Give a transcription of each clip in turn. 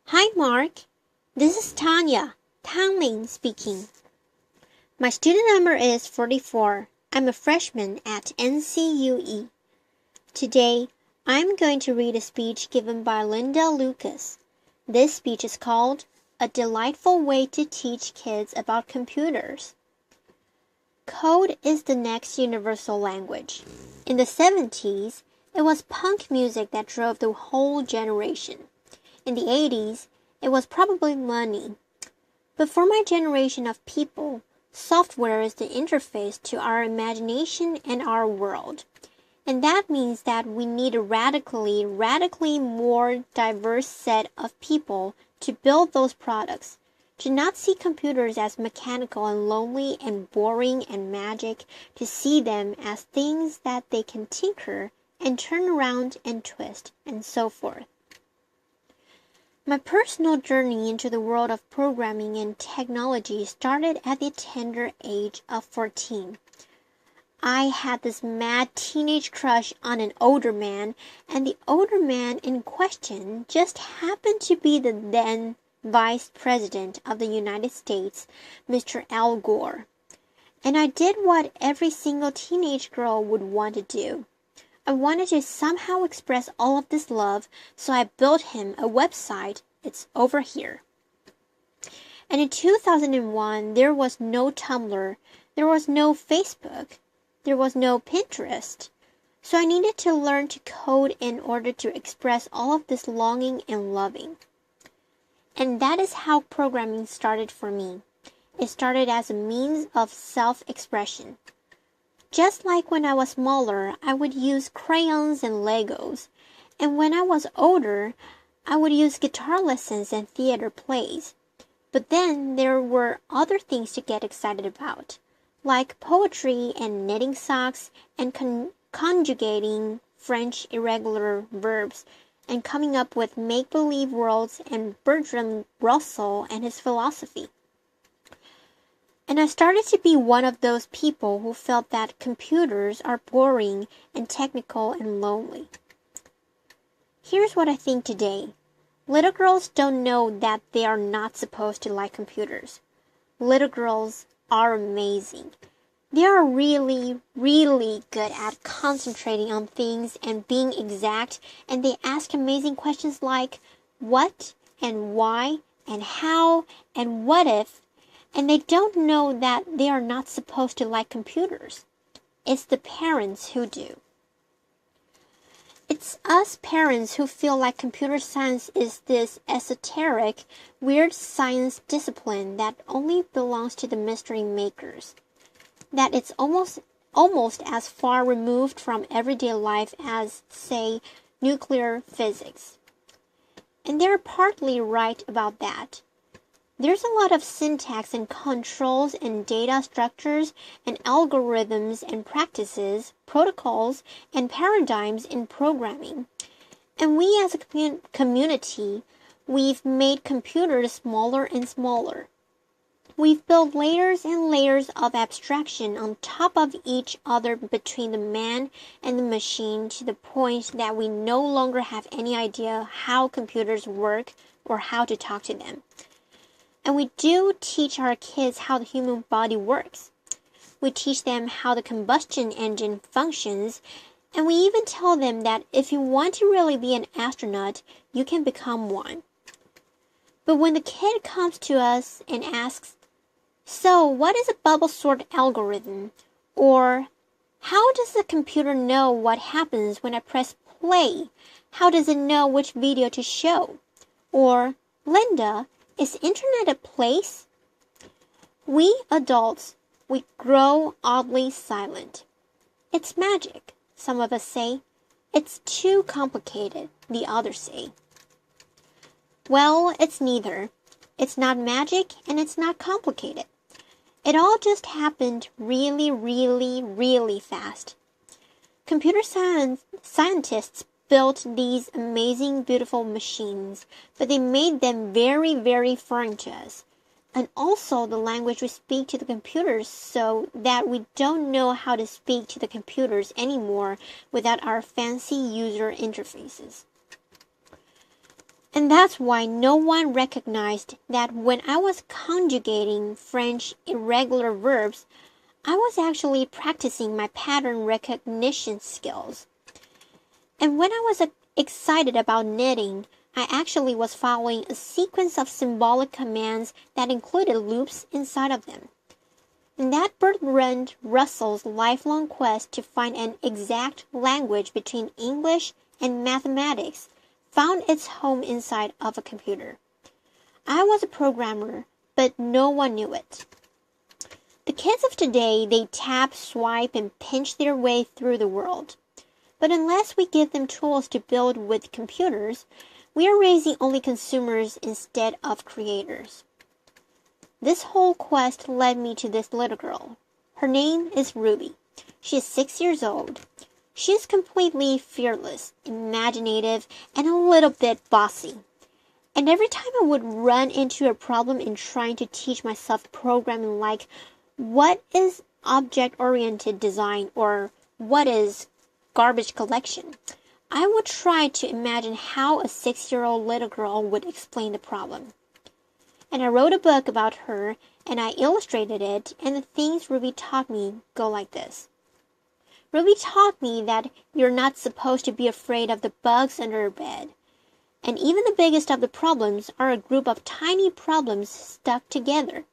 Hi, Mark. This is Tanya, Tanling speaking. My student number is 44. I'm a freshman at NCUE. Today, I'm going to read a speech given by Liukas. This speech is called A Delightful Way to Teach Kids About Computers. Code is the next universal language. In the 70s, it was punk music that drove the whole generation. In the 80s, it was probably money. But for my generation of people, software is the interface to our imagination and our world. And that means that we need a radically more diverse set of people to build those products. To not see computers as mechanical and lonely and boring and magic, to see them as things that they can tinker and turn around and twist and so forth. My personal journey into the world of programming and technology started at the tender age of 14. I had this mad teenage crush on an older man, and the older man in question just happened to be the then Vice President of the United States, Mr. Al Gore. And I did what every single teenage girl would want to do. I wanted to somehow express all of this love, so I built him a website. It's over here. And in 2001, there was no Tumblr, there was no Facebook, there was no Pinterest. So I needed to learn to code in order to express all of this longing and loving. And that is how programming started for me. It started as a means of self-expression. Just like when I was smaller, I would use crayons and Legos. And when I was older, I would use guitar lessons and theater plays. But then there were other things to get excited about, like poetry and knitting socks and conjugating French irregular verbs and coming up with make-believe worlds and Bertrand Russell and his philosophy. And I started to be one of those people who felt that computers are boring and technical and lonely. Here's what I think today. Little girls don't know that they are not supposed to like computers. Little girls are amazing. They are really good at concentrating on things and being exact, and they ask amazing questions like what and why and how and what if. And they don't know that they are not supposed to like computers. It's the parents who do. It's us parents who feel like computer science is this esoteric, weird science discipline that only belongs to the mystery makers. That it's almost as far removed from everyday life as, say, nuclear physics. And they're partly right about that. There's a lot of syntax and controls and data structures and algorithms and practices, protocols and paradigms in programming. And we as a community, we've made computers smaller and smaller. We've built layers and layers of abstraction on top of each other between the man and the machine to the point that we no longer have any idea how computers work or how to talk to them. And we do teach our kids how the human body works. We teach them how the combustion engine functions, and we even tell them that if you want to really be an astronaut, you can become one. But when the kid comes to us and asks, "So, what is a bubble sort algorithm?" Or, "How does the computer know what happens when I press play? How does it know which video to show?" Or, "Linda, is internet a place?" We adults, we grow oddly silent. It's magic, some of us say. It's too complicated, the others say. Well, it's neither. It's not magic and it's not complicated. It all just happened really fast. Computer scientists built these amazing, beautiful machines, but they made them very foreign to us. And also the language we speak to the computers so that we don't know how to speak to the computers anymore without our fancy user interfaces. And And that's why no one recognized that when I was conjugating French irregular verbs, I was actually practicing my pattern recognition skills. And when I was excited about knitting, I actually was following a sequence of symbolic commands that included loops inside of them. And that Bertrand Russell's lifelong quest to find an exact language between English and mathematics found its home inside of a computer. I was a programmer, but no one knew it. The kids of today, they tap, swipe, and pinch their way through the world. But unless we give them tools to build with computers, we are raising only consumers instead of creators. This whole quest led me to this little girl. Her name is Ruby. She is 6 years old. She is completely fearless, imaginative, and a little bit bossy. And every time I would run into a problem in trying to teach myself programming, like what is object-oriented design or what is garbage collection, I would try to imagine how a 6-year-old little girl would explain the problem. And I wrote a book about her, and I illustrated it, and the things Ruby taught me go like this. Ruby taught me that you're not supposed to be afraid of the bugs under your bed. And even the biggest of the problems are a group of tiny problems stuck together.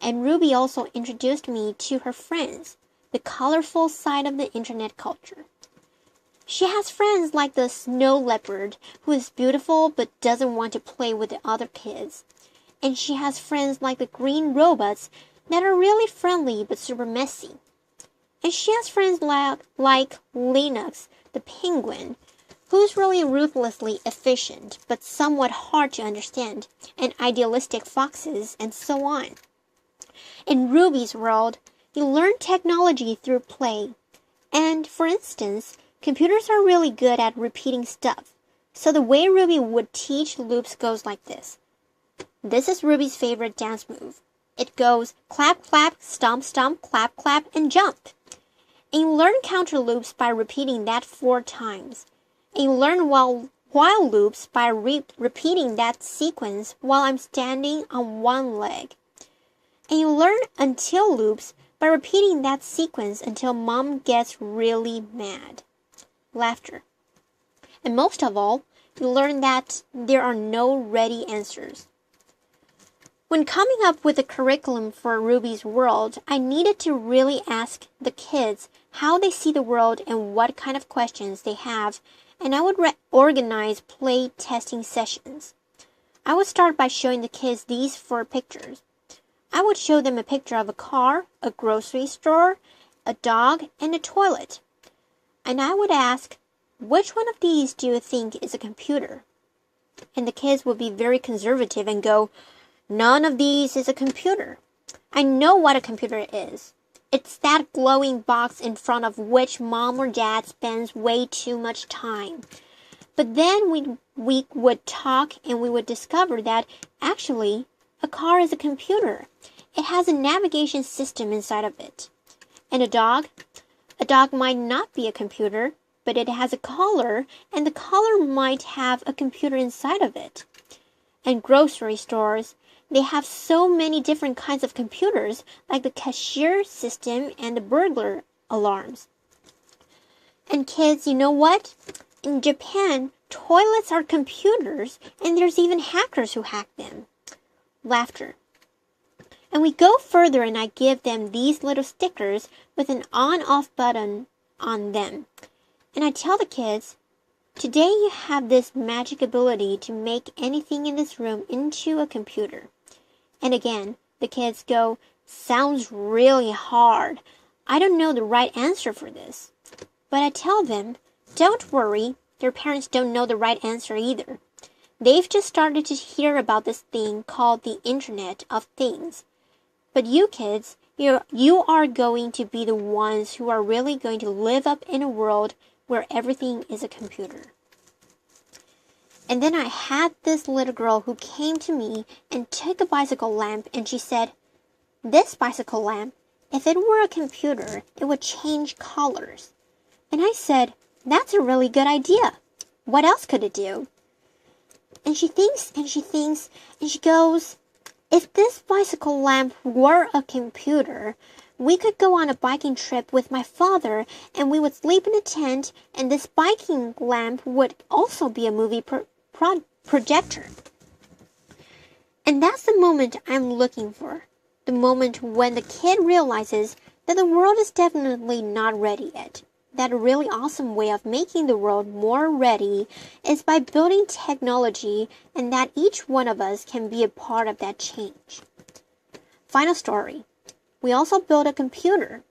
And Ruby also introduced me to her friends, the colorful side of the internet culture. She has friends like the snow leopard, who is beautiful but doesn't want to play with the other kids. And she has friends like the green robots that are really friendly but super messy. And she has friends like Liukas, the penguin, who's really ruthlessly efficient but somewhat hard to understand, and idealistic foxes, and so on. In Ruby's world, you learn technology through play. And, for instance, computers are really good at repeating stuff. So the way Ruby would teach loops goes like this. This is Ruby's favorite dance move. It goes clap, clap, stomp, stomp, clap, clap, and jump. And you learn counter loops by repeating that 4 times. And you learn while loops by repeating that sequence while I'm standing on one leg. And you learn until loops by repeating that sequence until mom gets really mad. Laughter. And most of all, you learn that there are no ready answers. When coming up with a curriculum for Ruby's world, I needed to really ask the kids how they see the world and what kind of questions they have, and I would organize play testing sessions. I would start by showing the kids these 4 pictures. I would show them a picture of a car, a grocery store, a dog, and a toilet. And I would ask, which one of these do you think is a computer? And the kids would be very conservative and go, none of these is a computer. I know what a computer is. It's that glowing box in front of which mom or dad spends way too much time. But then we would talk and we would discover that actually a car is a computer. It has a navigation system inside of it. And a dog might not be a computer, but it has a collar, and the collar might have a computer inside of it. And grocery stores, they have so many different kinds of computers, like the cashier system and the burglar alarms. And kids, you know what? In Japan, toilets are computers, and there's even hackers who hack them. Laughter. And we go further, and I give them these little stickers with an on-off button on them. And I tell the kids, today you have this magic ability to make anything in this room into a computer. And again, the kids go, sounds really hard. I don't know the right answer for this. But I tell them, don't worry, their parents don't know the right answer either. They've just started to hear about this thing called the Internet of Things. But you kids, you are going to be the ones who are really going to live up in a world where everything is a computer. And then I had this little girl who came to me and took a bicycle lamp, and she said, this bicycle lamp, if it were a computer, it would change colors. And I said, that's a really good idea. What else could it do? And she thinks and she thinks and she goes, if this bicycle lamp were a computer, we could go on a biking trip with my father and we would sleep in a tent and this biking lamp would also be a movie projector. And that's the moment I'm looking for. The moment when the kid realizes that the world is definitely not ready yet. That a really awesome way of making the world more ready is by building technology and that each one of us can be a part of that change. Final story. We also built a computer.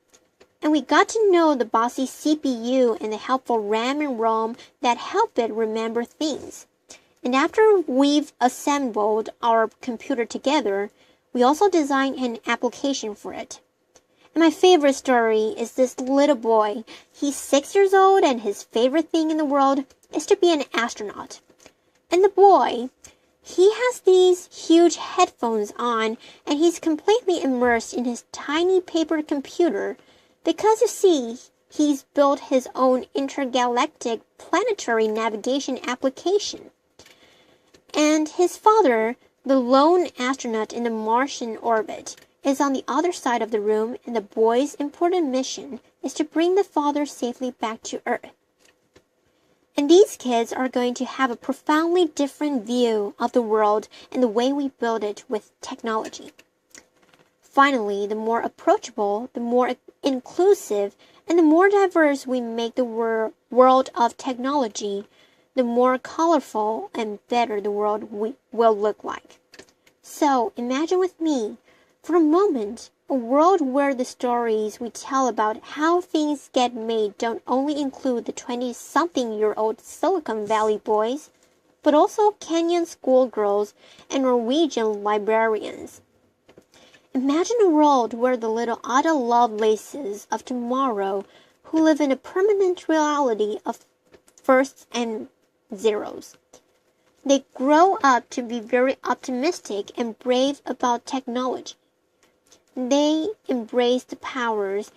And we got to know the bossy CPU and the helpful RAM and ROM that help it remember things. And after we've assembled our computer together, we also designed an application for it. And my favorite story is this little boy. He's 6 years old and his favorite thing in the world is to be an astronaut. And the boy, he has these huge headphones on and he's completely immersed in his tiny paper computer because you see, he's built his own intergalactic planetary navigation application. And his father, the lone astronaut in the Martian orbit, is on the other side of the room and the boy's important mission is to bring the father safely back to Earth. And these kids are going to have a profoundly different view of the world and the way we build it with technology. Finally, the more approachable, the more inclusive, and the more diverse we make the world of technology, the more colorful and better the world will look like. So, imagine with me, for a moment, a world where the stories we tell about how things get made don't only include the 20-something-year-old Silicon Valley boys, but also Kenyan schoolgirls and Norwegian librarians. Imagine a world where the little Ada Lovelaces of tomorrow who live in a permanent reality of firsts and zeros. They grow up to be very optimistic and brave about technology. They embrace the powers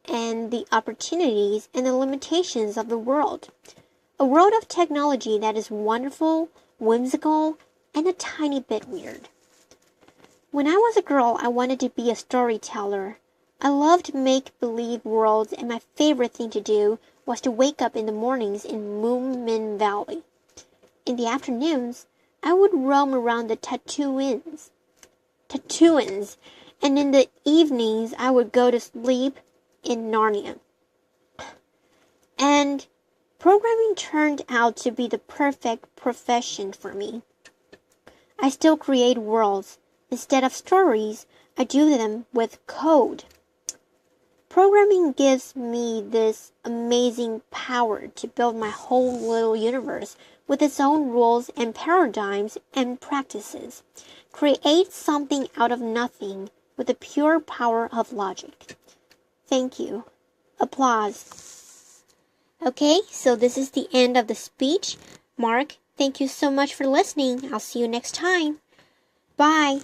and the opportunities and the limitations of the world. A world of technology that is wonderful, whimsical, and a tiny bit weird. When I was a girl, I wanted to be a storyteller. I loved make-believe worlds, and my favorite thing to do was to wake up in the mornings in Moomin Valley. In the afternoons, I would roam around the Tatooines, and in the evenings, I would go to sleep in Narnia. And programming turned out to be the perfect profession for me. I still create worlds. Instead of stories, I do them with code. Programming gives me this amazing power to build my whole little universe with its own rules and paradigms and practices. Create something out of nothing with the pure power of logic. Thank you. Applause. Okay, so this is the end of the speech. Mark, thank you so much for listening. I'll see you next time. Bye.